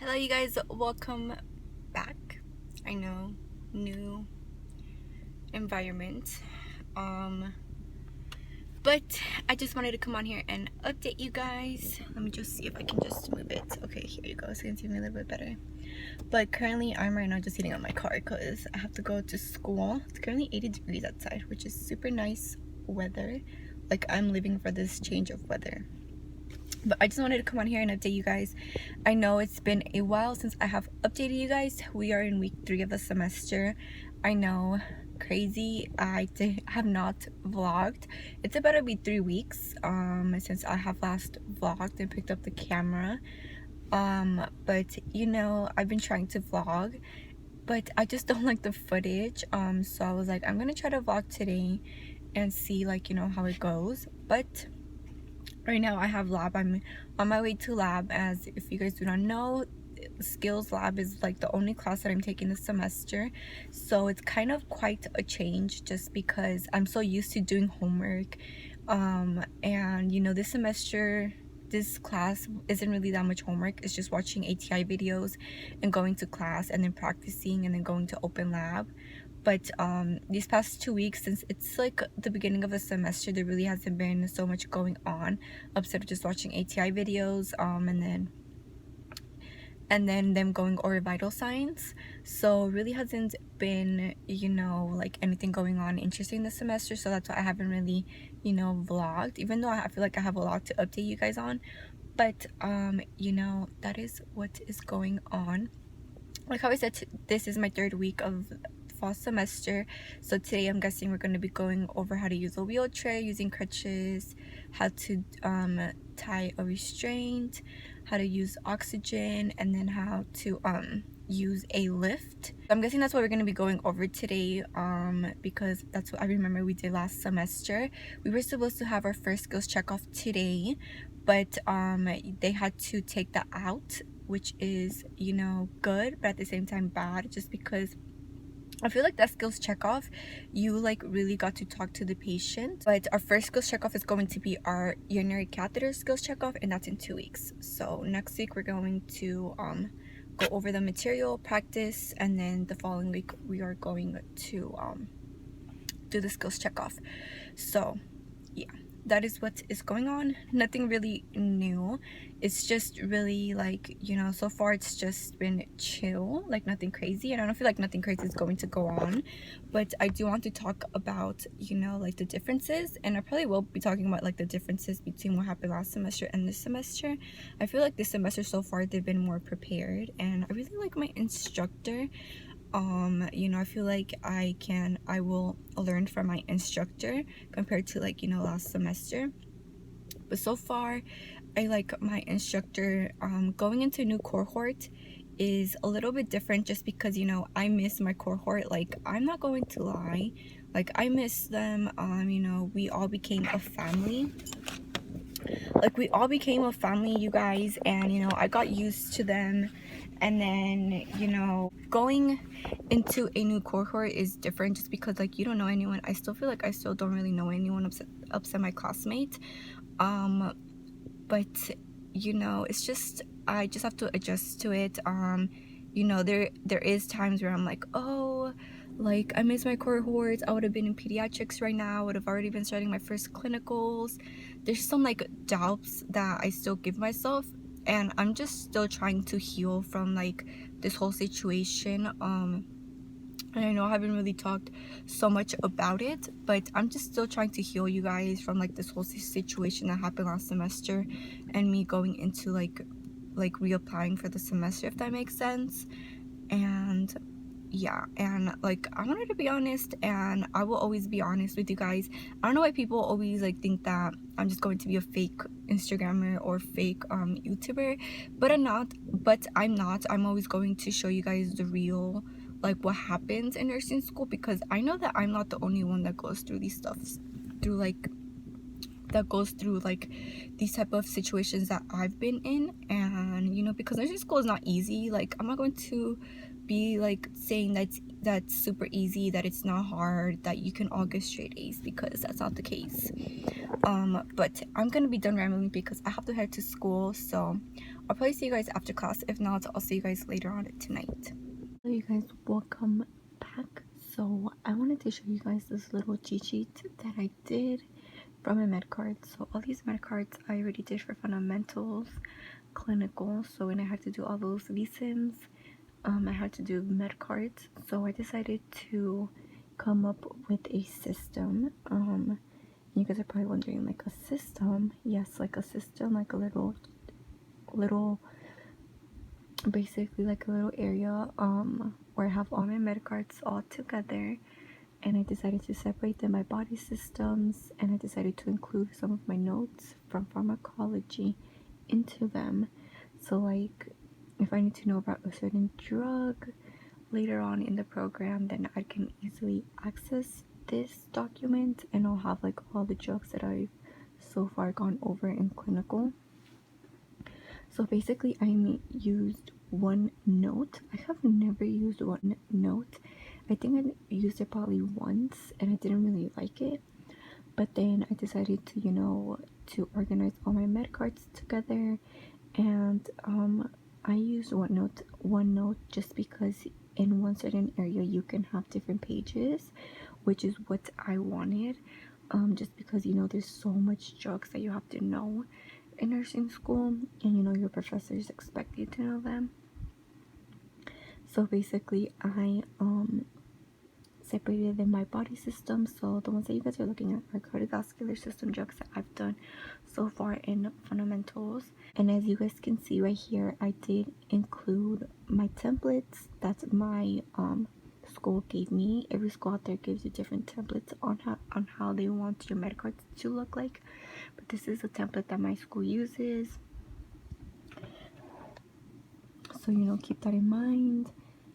Hello you guys, welcome back. I know, new environment. But I just wanted to come on here and update you guys. Let me just see if I can just move it. Okay, here you go, so you can see me a little bit better. But currently I'm right now just sitting on my car because I have to go to school. It's currently 80 degrees outside, which is super nice weather. Like, I'm living for this change of weather. But I just wanted to come on here and update you guys. I know it's been a while since I have updated you guys. We are in week 3 of the semester. I know, crazy. I have not vlogged. It's about to be 3 weeks since I have last vlogged and picked up the camera. But you know, I've been trying to vlog, but I just don't like the footage. So I was like, I'm gonna try to vlog today and see, like, you know, how it goes. But right now I have lab. I'm on my way to lab. As if you guys do not know, skills lab is like the only class that I'm taking this semester, so it's kind of quite a change just because I'm so used to doing homework. And you know, this semester this class isn't really that much homework. It's just watching ATI videos and going to class and then practicing and then going to open lab. But these past 2 weeks, since it's like the beginning of the semester, there really hasn't been so much going on outside of just watching ATI videos and then them going over vital signs. So really hasn't been, you know, like anything going on interesting this semester. So that's why I haven't really, you know, vlogged, even though I feel like I have a lot to update you guys on. But you know, that is what is going on. Like how I said, this is my 3rd week of fall semester, so today I'm guessing we're going to be going over how to use a wheelchair using crutches, how to tie a restraint, how to use oxygen, and then how to use a lift. I'm guessing that's what we're going to be going over today, because that's what I remember we did last semester. We were supposed to have our first skills check off today, but they had to take that out, which is, you know, good, but at the same time bad, just because I feel like that skills checkoff, you like really got to talk to the patient. But our first skills checkoff is going to be our urinary catheter skills checkoff, and that's in 2 weeks. So next week we're going to go over the material, practice, and then the following week we are going to do the skills checkoff. So yeah, that is what is going on. Nothing really new. It's just really, like, you know, so far it's just been chill, like nothing crazy, and I don't feel like nothing crazy is going to go on. But I do want to talk about, you know, like the differences, and I probably will be talking about like the differences between what happened last semester and this semester. I feel like this semester so far they've been more prepared, and I really like my instructor. You know, I feel like I will learn from my instructor compared to, like, you know, last semester. But so far I like my instructor. Going into a new cohort is a little bit different just because, you know, I miss my cohort. Like, I'm not going to lie, like I miss them. You know, we all became a family. Like, we all became a family, you guys, and you know, I got used to them. And then, you know, going into a new cohort is different just because, like, you don't know anyone. I still feel like I still don't really know anyone upset my classmate. But you know, it's just, I just have to adjust to it. You know, there is times where I'm like, oh, like, I miss my cohorts. I would have been in pediatrics right now. I would have already been starting my first clinicals. There's some like doubts that I still give myself, and I'm just still trying to heal from like this whole situation. And I know I haven't really talked so much about it, but I'm just still trying to heal, you guys, from like this whole situation that happened last semester and me going into like reapplying for the semester, if that makes sense. And yeah, and like, I wanted to be honest, and I will always be honest with you guys. I don't know why people always like think that I'm just going to be a fake Instagrammer or fake YouTuber, but I'm not. I'm always going to show you guys the real, like, what happens in nursing school, because I know that I'm not the only one that goes through these these type of situations that I've been in. And you know, because nursing school is not easy. Like, I'm not going to be like saying that's super easy, that it's not hard, that you can all get straight A's, because that's not the case. But I'm gonna be done rambling because I have to head to school. So I'll probably see you guys after class. If not, I'll see you guys later on tonight. Hello you guys, welcome back. So I wanted to show you guys this little cheat sheet that I did from my med cards. So all these med cards I already did for fundamentals, clinical. So when I had to do all those lessons, I had to do med cards. So I decided to come up with a system. You guys are probably wondering, like a system? Yes, like a system, like a little basically like a little area where I have all my med cards all together, and I decided to separate them by body systems, and I decided to include some of my notes from pharmacology into them. So like if I need to know about a certain drug later on in the program, then I can easily access this document, and I'll have like all the drugs that I've so far gone over in clinical. So basically I used OneNote. I have never used OneNote. I think I used it probably once and I didn't really like it, but then I decided to, you know, to organize all my med cards together, and I used OneNote just because in one certain area you can have different pages, which is what I wanted, just because, you know, there's so much drugs that you have to know in nursing school, and you know your professors expect you to know them. So basically I separated them by body system. So the ones that you guys are looking at are cardiovascular system drugs that I've done so far in fundamentals. And as you guys can see right here, I did include my templates that my school gave me. Every school out there gives you different templates on how they want your med cards to look like, but this is a template that my school uses, so you know, keep that in mind.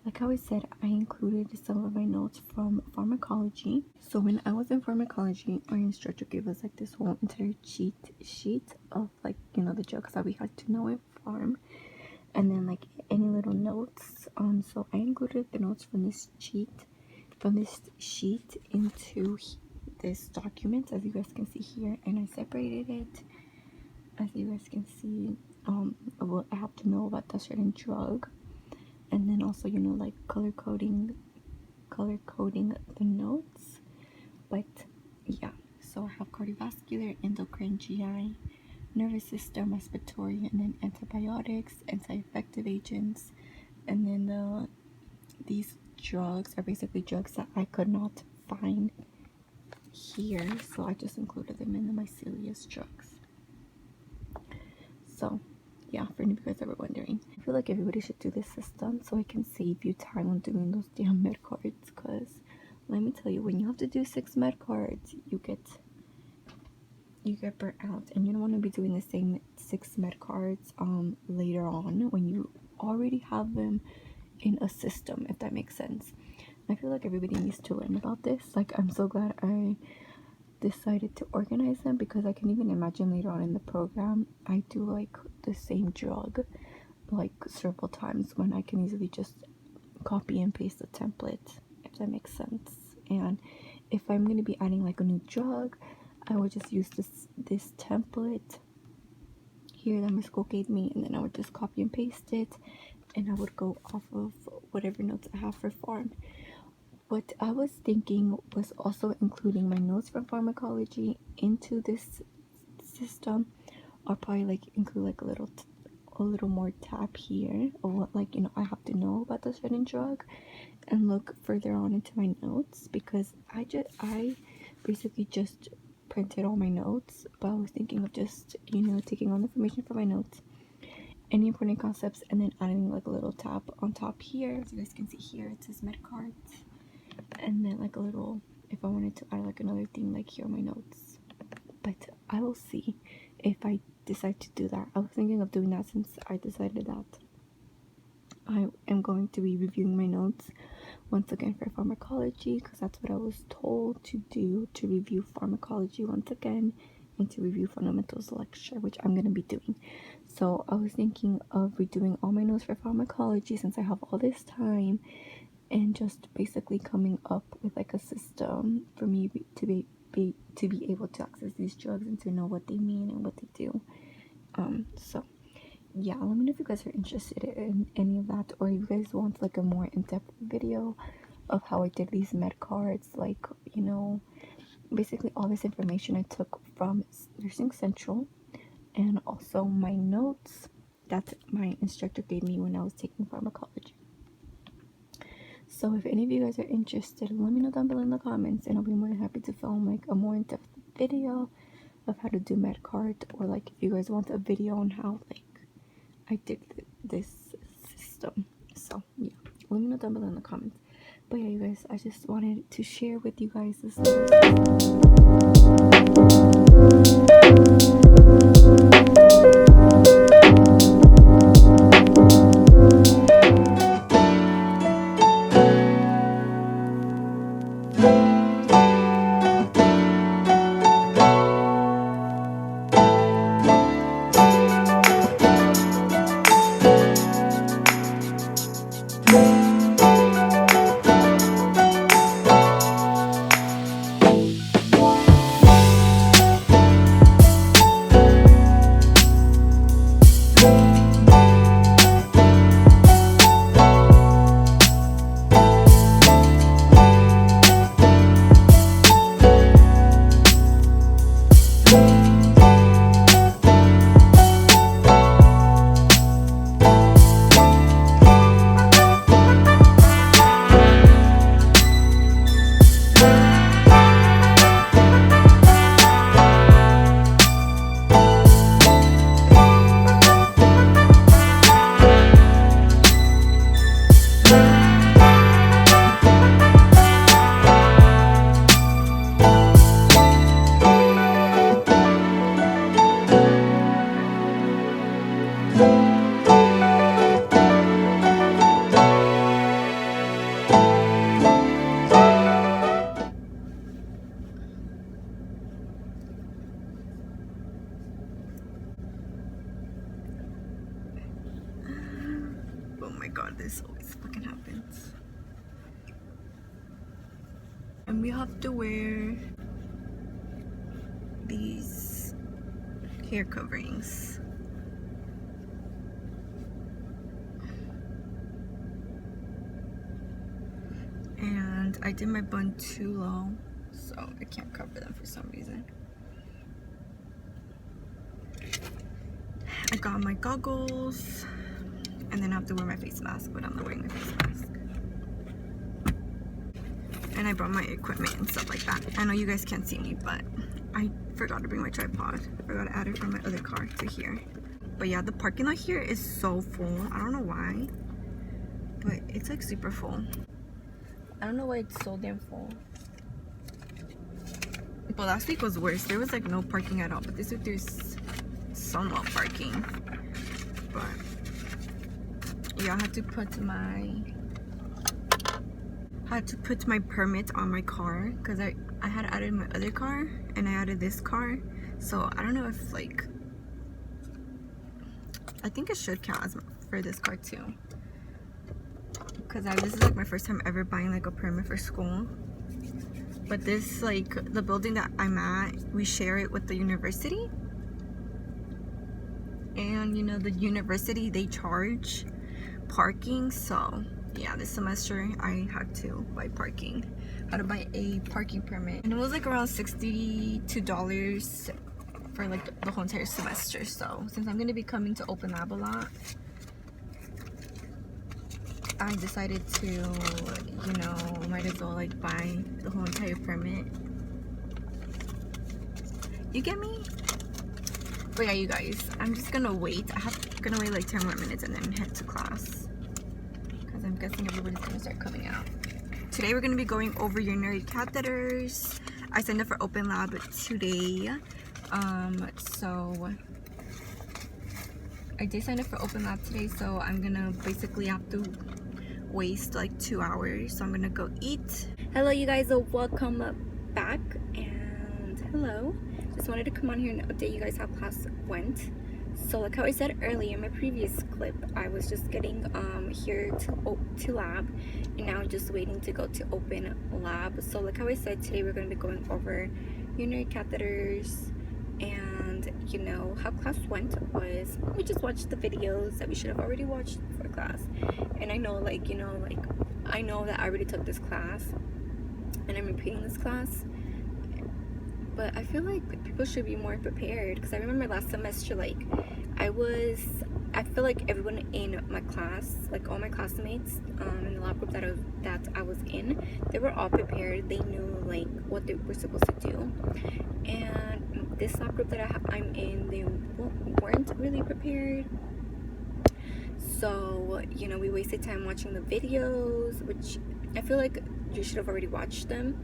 Like I always said, I included some of my notes from pharmacology. So when I was in pharmacology, our instructor gave us like this whole entire cheat sheet of, like, you know, the drugs that we had to know in pharm, and then like any little notes. So I included the notes from this sheet into this document, as you guys can see here, and I separated it, as you guys can see, what I have to know about that certain drug, and then also, you know, like color coding the notes. But yeah, so I have cardiovascular, endocrine, GI, nervous system, respiratory, and then antibiotics, anti-infective agents, and then these drugs are basically drugs that I could not find here, so I just included them in the mycelius drugs. So yeah, for any of you guys that were wondering, I feel like everybody should do this system so it can save you time on doing those damn med cards, because let me tell you, when you have to do 6 med cards, you get burnt out, and you don't want to be doing the same 6 med cards later on when you already have them in a system, if that makes sense. I feel like everybody needs to learn about this. Like, I'm so glad I decided to organize them, because I can even imagine later on in the program I do like the same drug like several times, when I can easily just copy and paste the template, if that makes sense. And if I'm going to be adding like a new drug, I would just use this template here that my school gave me, and then I would just copy and paste it, and I would go off of whatever notes I have for pharm. What I was thinking was also including my notes from pharmacology into this system. I'll probably like include like a little more tab here of what, like, you know, I have to know about the certain drug, and look further on into my notes, because I basically just printed all my notes, but I was thinking of just, you know, taking all the information from my notes, any important concepts, and then adding like a little tab on top here. As you guys can see here, it says med cards, and then like a little, if I wanted to add like another thing, like here are my notes. But I will see if I decide to do that. I was thinking of doing that since I decided that I am going to be reviewing my notes once again for pharmacology, because that's what I was told to do, to review pharmacology once again and to review fundamentals lecture, which I'm going to be doing. So I was thinking of redoing all my notes for pharmacology since I have all this time, and just basically coming up with like a system for me to be able to access these drugs and to know what they mean and what they do. So yeah, let me know if you guys are interested in any of that, or you guys want like a more in-depth video of how I did these med cards, like, you know, basically all this information I took from Nursing Central, and also my notes that my instructor gave me when I was taking pharmacology. So if any of you guys are interested, let me know down below in the comments, and I'll be more than happy to film like a more in-depth video of how to do med card, or like if you guys want a video on how like I did this system. So yeah, let me know down below in the comments. But yeah, you guys, I just wanted to share with you guys this oh my god, this always fucking happens. And we have to wear these hair coverings. And I did my bun too low, so I can't cover them for some reason. I got my goggles, and then I have to wear my face mask, but I'm not wearing my face mask. And I brought my equipment and stuff like that. I know you guys can't see me, but I forgot to bring my tripod. I forgot to add it from my other car to here. But yeah, the parking lot here is so full. I don't know why, but it's like super full. I don't know why it's so damn full. But last week was worse. There was like no parking at all, but this week there's somewhat parking. But yeah, I had to put my permit on my car because I had added my other car and I added this car. So I don't know if like, I think it should count as for this car too, because this is like my first time ever buying like a permit for school. But this, like, the building that I'm at, we share it with the university, and you know, the university, they charge parking. So yeah, this semester I had to buy parking. I had to buy a parking permit, and it was like around $62 for like the whole entire semester. So since I'm gonna be coming to Open Lab a lot, I decided to, you know, might as well like buy the whole entire permit. You get me? But yeah, you guys, I'm just gonna wait. Gonna wait like 10 more minutes and then head to class, because I'm guessing everybody's gonna start coming out. Today we're gonna be going over urinary catheters. I signed up for Open Lab today. So I did sign up for Open Lab today, so I'm gonna basically have to waste like 2 hours. So I'm gonna go eat. Hello you guys, welcome back, and hello. Just wanted to come on here and update you guys how class went. So like how I said earlier in my previous clip, I was just getting here to lab, and now I'm just waiting to go to Open Lab. So like how I said, today we're going to be going over urinary catheters and you know how class went was we just watched the videos that we should have already watched for class. And I know, like, you know, like, I know that I already took this class and I'm repeating this class, but I feel like people should be more prepared, because I remember last semester, like, I feel like everyone in my class, like all my classmates in the lab group that I was in, they were all prepared. They knew like what they were supposed to do. And this lab group that I'm in, they weren't really prepared. So, you know, we wasted time watching the videos, which I feel like you should have already watched them,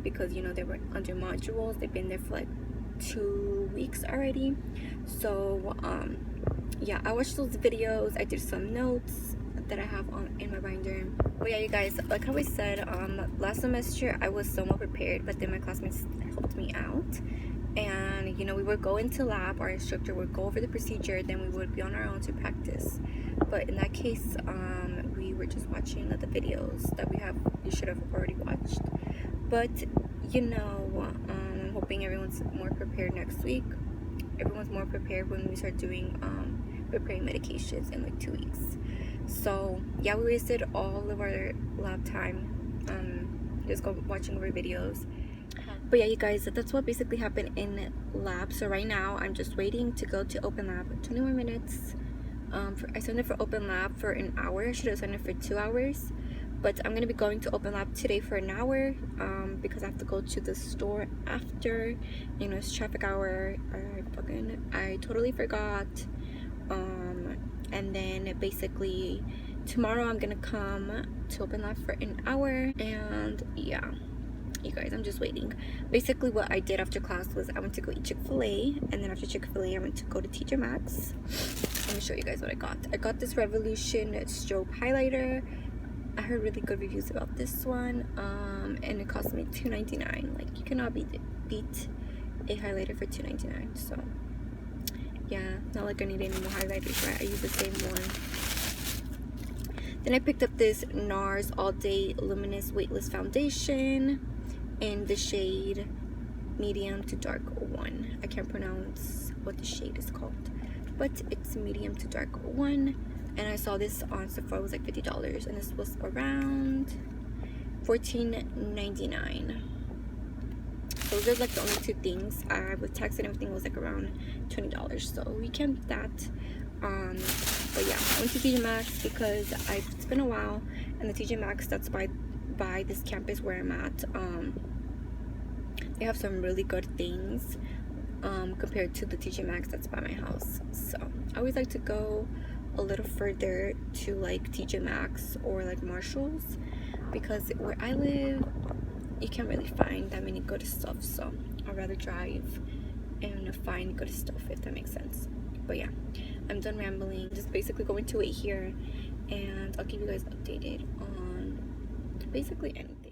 because, you know, they were under modules. They've been there for like 2 weeks already. So yeah, I watched those videos. I did some notes that I have in my binder. But yeah, you guys, like how I said, last semester I was somewhat prepared, but then my classmates helped me out. And, you know, we would go into lab, our instructor would go over the procedure, then we would be on our own to practice. But in that case, we were just watching the videos that you should have already watched. But, you know, I'm hoping everyone's more prepared next week. Everyone's more prepared when we start doing preparing medications in like 2 weeks. So yeah, we wasted all of our lab time just watching over videos. But yeah, you guys, that's what basically happened in lab. So right now I'm just waiting to go to open lab. 20 more minutes. I signed up for open lab for an hour. I should have signed up for 2 hours, but I'm gonna be going to open lab today for an hour because I have to go to the store after, you know, it's traffic hour. I totally forgot. And then basically tomorrow I'm gonna come to open lab for an hour. And yeah, you guys, I'm just waiting. Basically what I did after class was I went to go eat Chick-fil-A, and then after Chick-fil-A I went to go to TJ Maxx. Let me show you guys what I got. I got this Revolution strobe highlighter. I heard really good reviews about this one, and it cost me $2.99. Like, you cannot beat a highlighter for $2.99. So yeah, not like I need any more highlighters, right? I use the same one. Then I picked up this NARS All Day Luminous Weightless Foundation in the shade medium to dark 1. I can't pronounce what the shade is called, but it's medium to dark 1. And I saw this on Sephora. It was like $50, and this was around $14.99. So those are like the only 2 things. With tax and everything, was like around $20. So we can beat that. But yeah, I went to TJ Maxx because it's been a while, and the TJ Maxx that's by this campus where I'm at, they have some really good things compared to the TJ Maxx that's by my house. So I always like to go a little further to like TJ Maxx or like Marshall's, because where I live you can't really find that many good stuff. So I'd rather drive and find good stuff, if that makes sense. But yeah, I'm done rambling. Just basically going to wait here, and I'll keep you guys updated on basically anything.